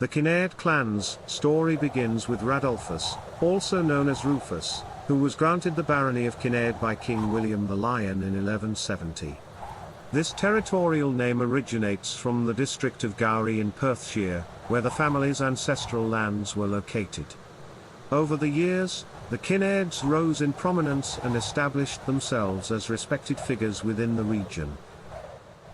The Kinnaird clan's story begins with Radulphus, also known as Rufus, who was granted the barony of Kinnaird by King William the Lion in 1170. This territorial name originates from the district of Gowrie in Perthshire, where the family's ancestral lands were located. Over the years, the Kinnairds rose in prominence and established themselves as respected figures within the region.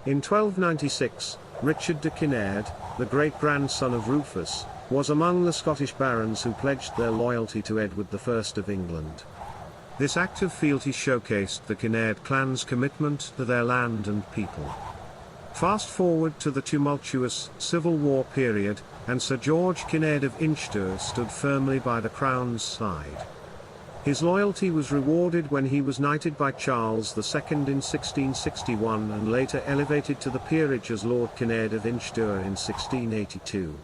In 1296, Richard de Kinnaird, the great-grandson of Rufus, was among the Scottish barons who pledged their loyalty to Edward I of England. This act of fealty showcased the Kinnaird clan's commitment to their land and people. Fast forward to the tumultuous Civil War period, and Sir George Kinnaird of Inchture stood firmly by the crown's side. His loyalty was rewarded when he was knighted by Charles II in 1661 and later elevated to the peerage as Lord Kinnaird of Inchture in 1682.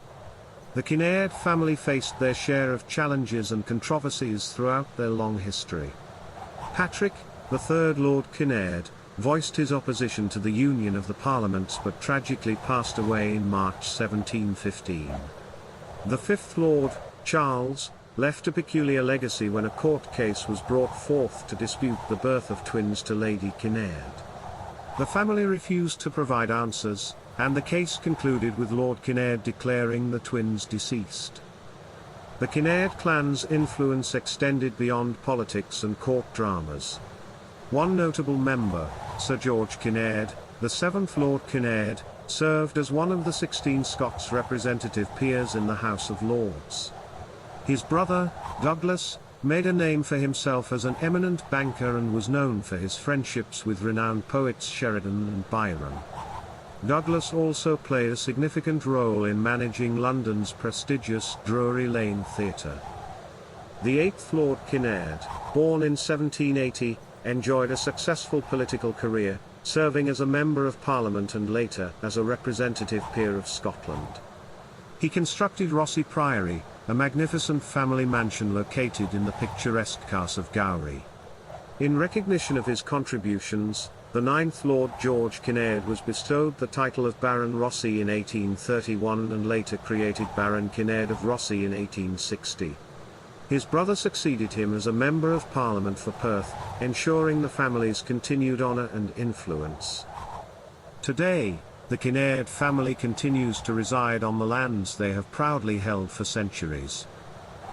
The Kinnaird family faced their share of challenges and controversies throughout their long history. Patrick, the third Lord Kinnaird, voiced his opposition to the union of the parliaments but tragically passed away in March 1715. The fifth Lord, Charles, left a peculiar legacy when a court case was brought forth to dispute the birth of twins to Lady Kinnaird. The family refused to provide answers, and the case concluded with Lord Kinnaird declaring the twins deceased. The Kinnaird clan's influence extended beyond politics and court dramas. One notable member, Sir George Kinnaird, the seventh Lord Kinnaird, served as one of the 16 Scots representative peers in the House of Lords. His brother, Douglas, made a name for himself as an eminent banker and was known for his friendships with renowned poets Sheridan and Byron. Douglas also played a significant role in managing London's prestigious Drury Lane Theatre. The eighth Lord Kinnaird, born in 1780, enjoyed a successful political career, serving as a Member of Parliament and later as a representative peer of Scotland. He constructed Rossy Priory, a magnificent family mansion located in the picturesque Castle of Gowrie. In recognition of his contributions, the ninth Lord George Kinnaird was bestowed the title of Baron Rossy in 1831 and later created Baron Kinnaird of Rossy in 1860. His brother succeeded him as a Member of Parliament for Perth, ensuring the family's continued honour and influence. Today, the Kinnaird family continues to reside on the lands they have proudly held for centuries.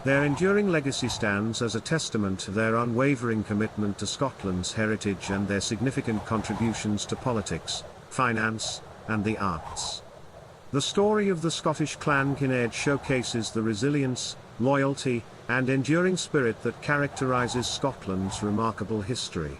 Their enduring legacy stands as a testament to their unwavering commitment to Scotland's heritage and their significant contributions to politics, finance, and the arts. The story of the Scottish clan Kinnaird showcases the resilience, loyalty, and enduring spirit that characterises Scotland's remarkable history.